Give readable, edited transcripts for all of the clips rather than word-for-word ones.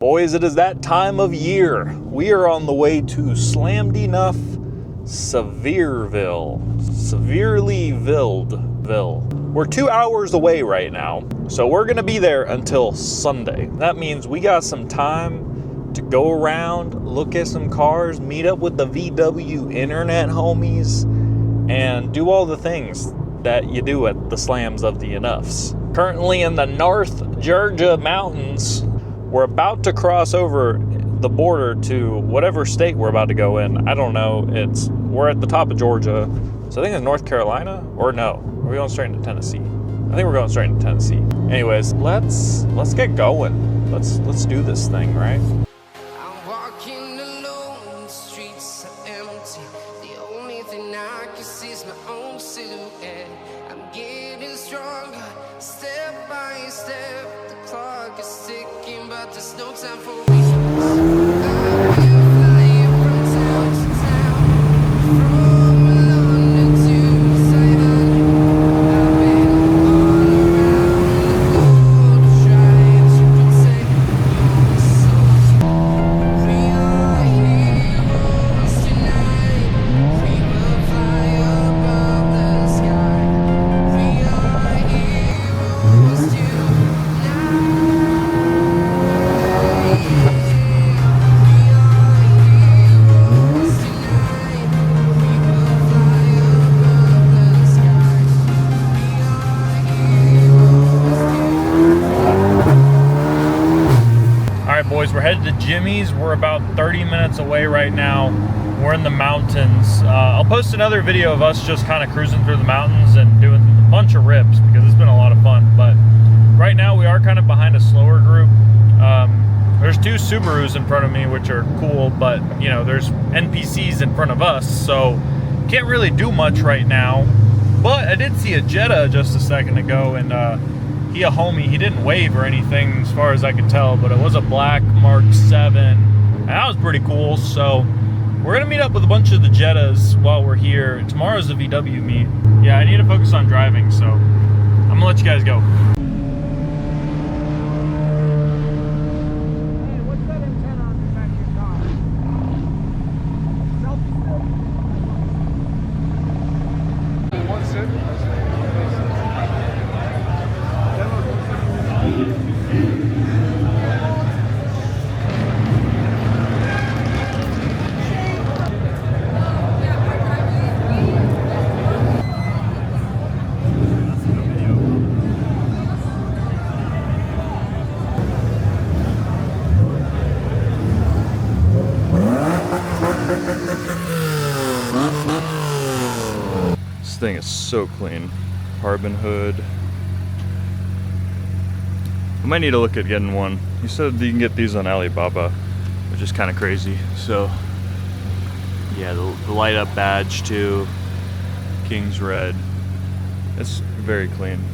Boys, it is that time of year. We are on the way to Slammed Enuff Severelyville. We're 2 hours away right now, so we're gonna be there until Sunday. That means we got some time to go around, look at some cars, meet up with the VW internet homies, and do all the things that you do at the slams of the Enuffs. Currently in the North Georgia mountains. We're about to cross over the border to whatever state we're about to go in. I don't know. We're at the top of Georgia. So I think it's North Carolina, or no? Are we going straight into Tennessee? I think we're going straight into Tennessee. Anyways, let's get going. Let's do this thing, right? I'm walking alone, the streets are empty. The only thing I can see is my own silhouette. I'm getting stronger, step by step. The clock is ticking, but there's no time for weakness. I've been flying from town to town, from London to Taiwan. I've been all around the globe trying to protect your soul. We are heroes tonight. We will fly above the sky. We are heroes tonight. Alright boys, we're headed to Jimmy's. We're about 30 minutes away right now. We're in the mountains. I'll post another video of us just kind of cruising through the mountains and doing a bunch of rips because it's been a lot of fun. But right now we are kind of behind a slower group. There's two Subarus in front of me, which are cool, but you know, there's NPCs in front of us, so can't really do much right now. But I did see a Jetta just a second ago, and he a homie. He didn't wave or anything as far as I could tell, but it was a black Mark 7, and that was pretty cool. So we're gonna meet up with a bunch of the Jettas while we're here. Tomorrow's the VW meet. Yeah, I need to focus on driving, so I'm gonna let you guys go. This thing is so clean. Carbon hood. I might need to look at getting one. You said you can get these on Alibaba, which is kind of crazy. So yeah, the light up badge too. King's red. It's very clean.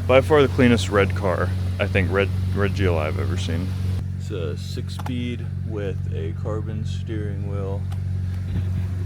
By far the cleanest red car, I think, red GLI I've ever seen. It's a 6-speed with a carbon steering wheel,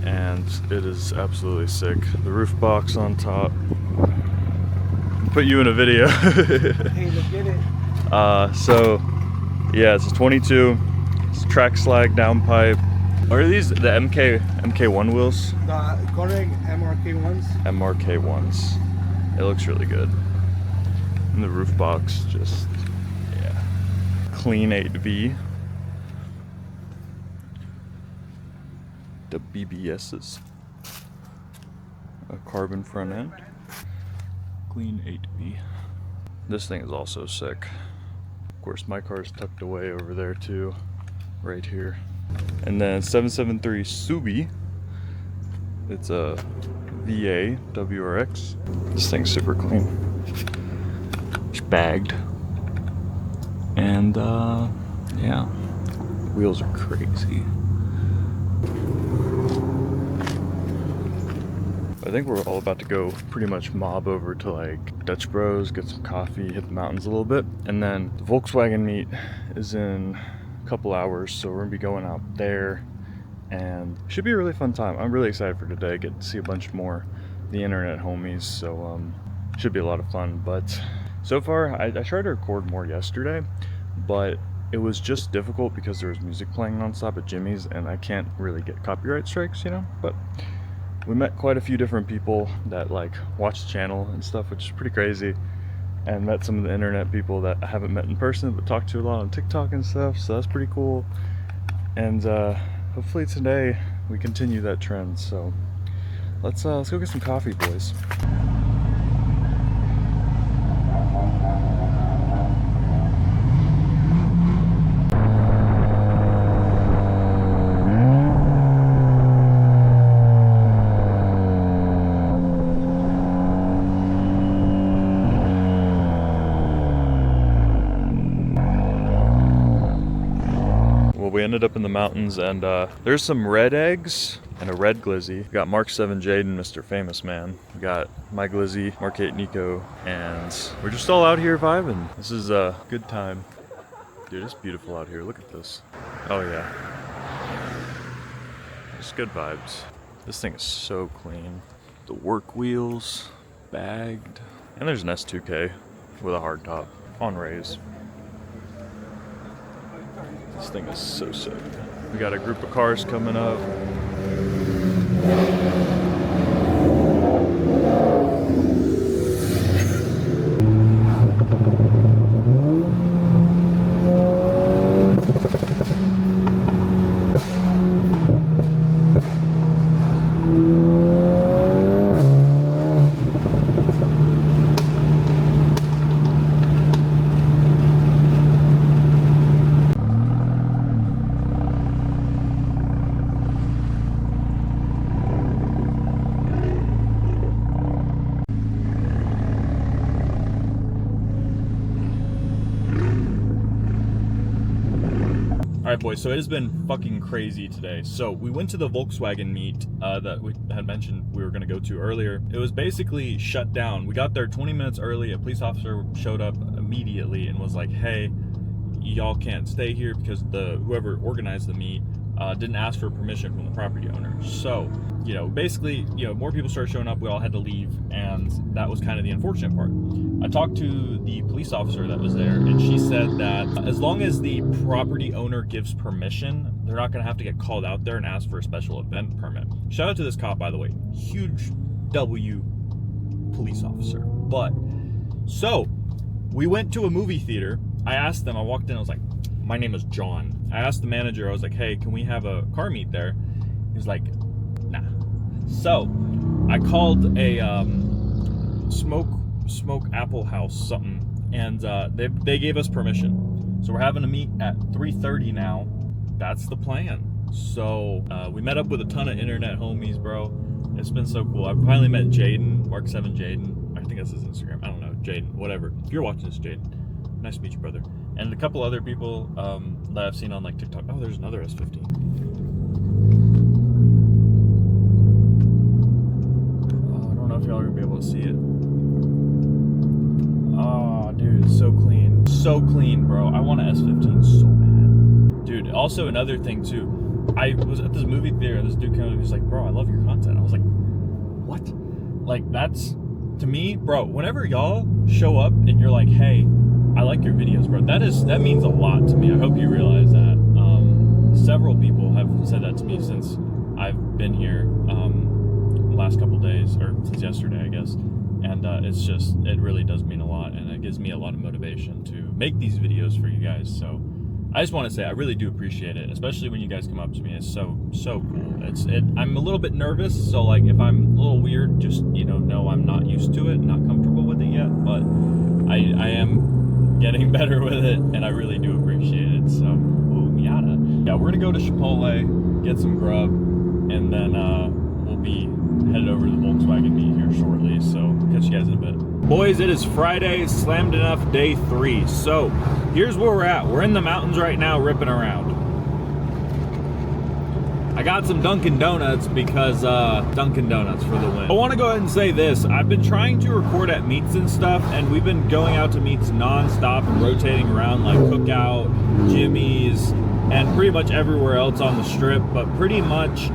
and it is absolutely sick. The roof box on top. I'll put you in a video. Hey, look at it. So yeah, it's a 22. It's track slag downpipe. Are these the MK1 wheels? The correct MRK ones. MRK ones. It looks really good. And the roof box, just, yeah. Clean 8V. The BBS's. A carbon front end. Clean 8V. This thing is also sick. Of course, my car is tucked away over there too, right here. And then 773 Subi. It's a VA WRX. This thing's super clean. It's bagged. And yeah, wheels are crazy. I think we're all about to go pretty much mob over to like Dutch Bros, get some coffee, hit the mountains a little bit, and then the Volkswagen meet is in a couple hours, so we're gonna be going out there, and it should be a really fun time. I'm really excited for today. Get to see a bunch more of the internet homies, so should be a lot of fun. But so far, I tried to record more yesterday, but it was just difficult because there was music playing nonstop at Jimmy's, and I can't really get copyright strikes, you know. But we met quite a few different people that like watch the channel and stuff, which is pretty crazy, and met some of the internet people that I haven't met in person but talked to a lot on TikTok and stuff, so that's pretty cool. And hopefully today we continue that trend. So let's go get some coffee, boys. We ended up in the mountains, and there's some red eggs and a red glizzy. We got Mark 7 Jaden, Mr. Famous Man. We got my glizzy, Mark 8 Nico, and we're just all out here vibing. This is a good time. Dude, it's beautiful out here. Look at this. Oh yeah. Just good vibes. This thing is so clean. The work wheels, bagged. And there's an S2K with a hard top on raise. This thing is so sick. We got a group of cars coming up. Alright boys, so it has been fucking crazy today. So we went to the Volkswagen meet that we had mentioned we were going to go to earlier. It was basically shut down. We got there 20 minutes early. A police officer showed up immediately and was like, hey, y'all can't stay here because whoever organized the meet didn't ask for permission from the property owner. So, you know, basically, you know, more people started showing up, we all had to leave, and that was kind of the unfortunate part. I talked to the police officer that was there, and she said that as long as the property owner gives permission, they're not gonna have to get called out there and ask for a special event permit. Shout out to this cop, by the way. Huge W police officer. But, so, we went to a movie theater. I asked them, I walked in, I was like, my name is John. I asked the manager, I was like, hey, can we have a car meet there? He was like, nah. So, I called a Smoke Apple House something, and they gave us permission. So we're having a meet at 3:30 now. That's the plan. So we met up with a ton of internet homies, bro. It's been so cool. I finally met Jaden, Mark 7 Jaden. I think that's his Instagram. I don't know, Jaden, whatever. If you're watching this, Jaden, nice to meet you, brother. And a couple other people that I've seen on like TikTok. Oh, there's another S15. I don't know if y'all are gonna be able to see it. Oh, dude, it's so clean. So clean, bro. I want an S15 so bad. Dude, also another thing too. I was at this movie theater and this dude came up and was like, bro, I love your content. I was like, what? Like, that's, to me, bro, whenever y'all show up and you're like, hey, I like your videos, bro, that means a lot to me. I hope you realize that. Several people have said that to me since I've been here the last couple days, or since yesterday, I guess. And it's just, it really does mean a lot, and it gives me a lot of motivation to make these videos for you guys. So I just want to say I really do appreciate it, especially when you guys come up to me. It's so cool. I'm a little bit nervous, so like if I'm a little weird, just, you know I'm not used to it, not comfortable with it yet, but I am getting better with it, and I really do appreciate it. So, ooh, yada. Yeah, we're gonna go to Chipotle, get some grub, and then we'll be headed over to the Volkswagen meet here shortly, so catch you guys in a bit. Boys, it is Friday, Slammed Enough day 3. So here's where we're at. We're in the mountains right now, ripping around. I got some Dunkin' Donuts because Dunkin' Donuts for the win. I want to go ahead and say this. I've been trying to record at meets and stuff, and we've been going out to meets non-stop and rotating around like Cookout, Jimmy's, and pretty much everywhere else on the strip. But pretty much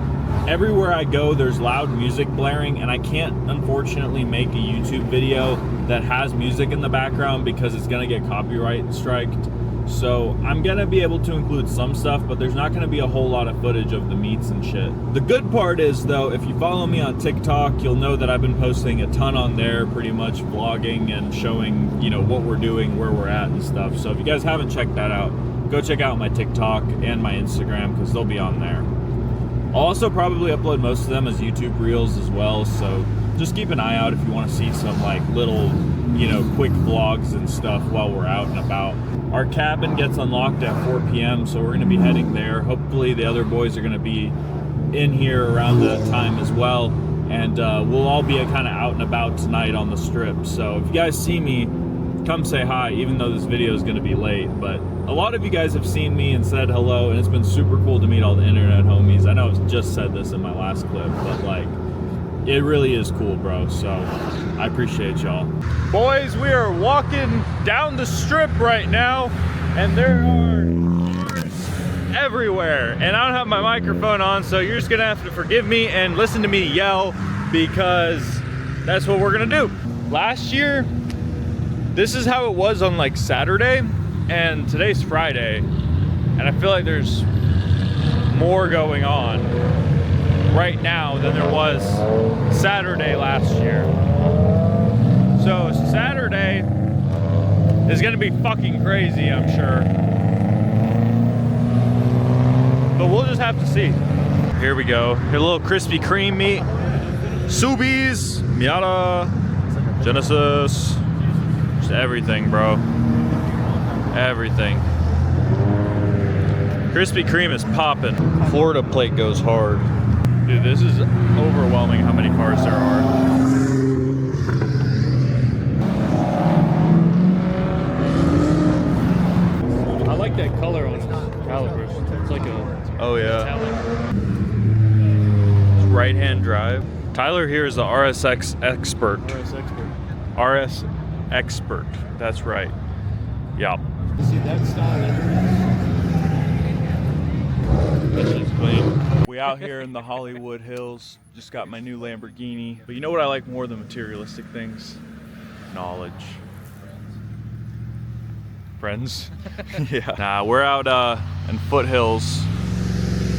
everywhere I go, there's loud music blaring, and I can't, unfortunately, make a YouTube video that has music in the background because it's gonna get copyright striked. So I'm gonna be able to include some stuff, but there's not gonna be a whole lot of footage of the meets and shit. The good part is though, if you follow me on TikTok, you'll know that I've been posting a ton on there, pretty much vlogging and showing, you know, what we're doing, where we're at and stuff. So if you guys haven't checked that out, go check out my TikTok and my Instagram, because they'll be on there. I'll also probably upload most of them as YouTube Reels as well, so just keep an eye out if you want to see some like little, you know, quick vlogs and stuff while we're out and about. Our cabin gets unlocked at 4 p.m. so we're going to be heading there. Hopefully the other boys are going to be in here around the time as well, and we'll all be kind of out and about tonight on the strip. So if you guys see me, come say hi, even though this video is going to be late. But a lot of you guys have seen me and said hello, and it's been super cool to meet all the internet homies. I know I just said this in my last clip, but like, it really is cool, bro. So I appreciate y'all. Boys, we are walking down the strip right now, and there are cars everywhere. And I don't have my microphone on, so you're just gonna have to forgive me and listen to me yell, because that's what we're gonna do. Last year, this is how it was on like Saturday, and today's Friday, and I feel like there's more going on right now than there was Saturday last year. So Saturday is gonna be fucking crazy, I'm sure. But we'll just have to see. Here we go. Here, a little Krispy Kreme meat. Subies, Miata, Genesis. Just everything, bro. Everything. Krispy Kreme is popping. Florida plate goes hard. Dude, this is overwhelming how many cars there are. I like that color on calipers. It's like a... Oh yeah. Right-hand drive. Tyler here is the RSX expert. RS expert. RS expert. That's right. Yup. See that style? This is clean. We out here in the Hollywood Hills. Just got my new Lamborghini. But you know what I like more than materialistic things? Knowledge. Friends? Yeah. Nah, we're out in Foothills,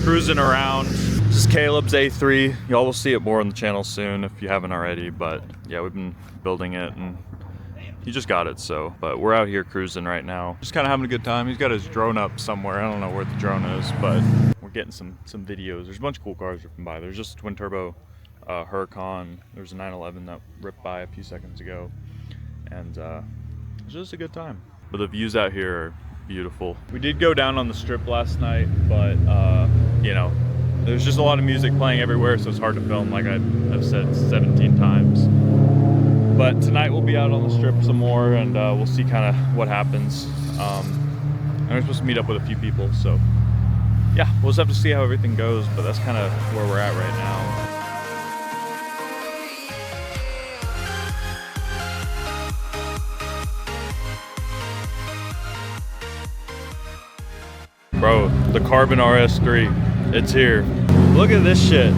cruising around. This is Caleb's A3. Y'all will see it more on the channel soon if you haven't already. But yeah, we've been building it, and he just got it, so. But we're out here cruising right now. Just kind of having a good time. He's got his drone up somewhere. I don't know where the drone is, but we're getting some videos. There's a bunch of cool cars ripping by. There's just a twin turbo Huracan. There's a 911 that ripped by a few seconds ago. And it's just a good time. But the views out here are beautiful. We did go down on the strip last night, but you know, there's just a lot of music playing everywhere, so it's hard to film, like I've said 17 times. But tonight we'll be out on the strip some more, and we'll see kind of what happens. And we're supposed to meet up with a few people, so yeah, we'll just have to see how everything goes, but that's kind of where we're at right now. Bro, the Carbon RS3, it's here. Look at this shit.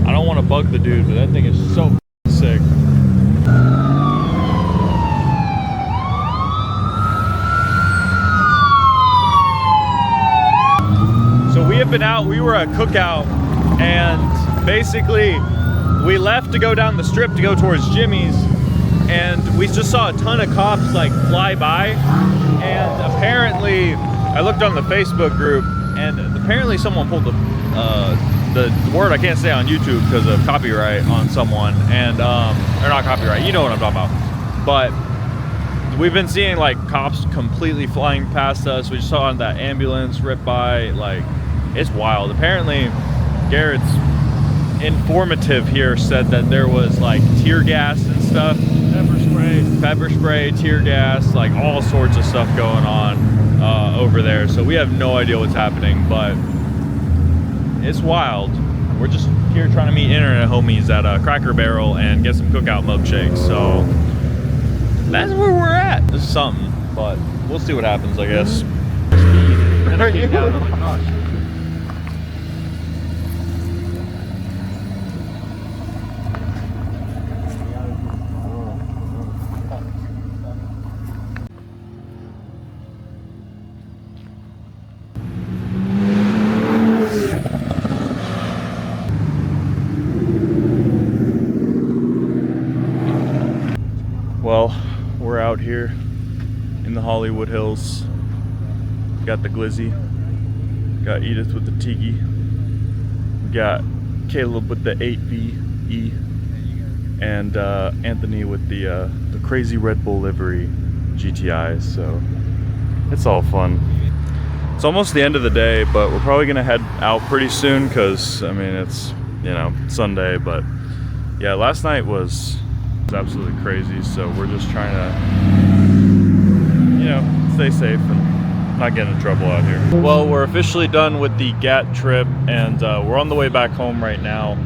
I don't want to bug the dude, but that thing is so sick. So we have been out, we were at Cookout, and basically we left to go down the strip to go towards Jimmy's, and we just saw a ton of cops like fly by, and apparently I looked on the Facebook group, and apparently someone pulled the word I can't say on YouTube because of copyright on someone, and or not copyright, you know what I'm talking about. But we've been seeing like cops completely flying past us. We just saw that ambulance rip by. Like, it's wild. Apparently Garrett's informative here said that there was like tear gas and stuff, pepper spray, tear gas, like all sorts of stuff going on over there. So we have no idea what's happening, but it's wild. we're just here trying to meet internet homies at Cracker Barrel and get some cookout milkshakes. So that's where we're at. This is something, but we'll see what happens, I guess. Well, we're out here in the Hollywood Hills. Got the glizzy, got Edith with the tiki, we got Caleb with the 8VE, and Anthony with the crazy Red Bull livery GTI. So it's all fun. It's almost the end of the day, but we're probably gonna head out pretty soon because I mean it's, you know, Sunday. But yeah, last night was absolutely crazy, so we're just trying to, you know, stay safe and not get in trouble out here. Well, we're officially done with the GAT trip, and we're on the way back home right now.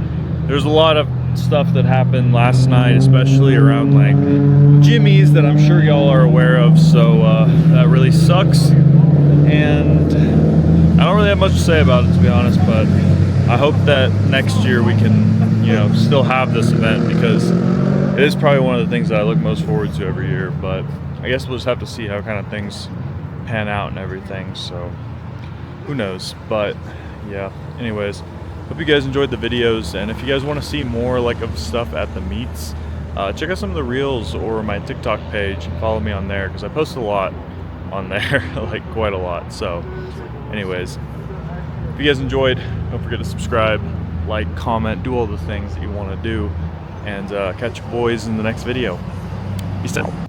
There's a lot of stuff that happened last night, especially around like Jimmy's that I'm sure y'all are aware of, so that really sucks, and I don't really have much to say about it, to be honest, but I hope that next year we can, you know, still have this event, because it is probably one of the things that I look most forward to every year. But I guess we'll just have to see how kind of things pan out and everything, so who knows. But yeah, anyways, hope you guys enjoyed the videos, and if you guys want to see more like of stuff at the meets, check out some of the reels or my TikTok page and follow me on there, because I post a lot on there, like quite a lot. So anyways, if you guys enjoyed, don't forget to subscribe, like, comment, do all the things that you want to do, and catch you boys in the next video. Peace out.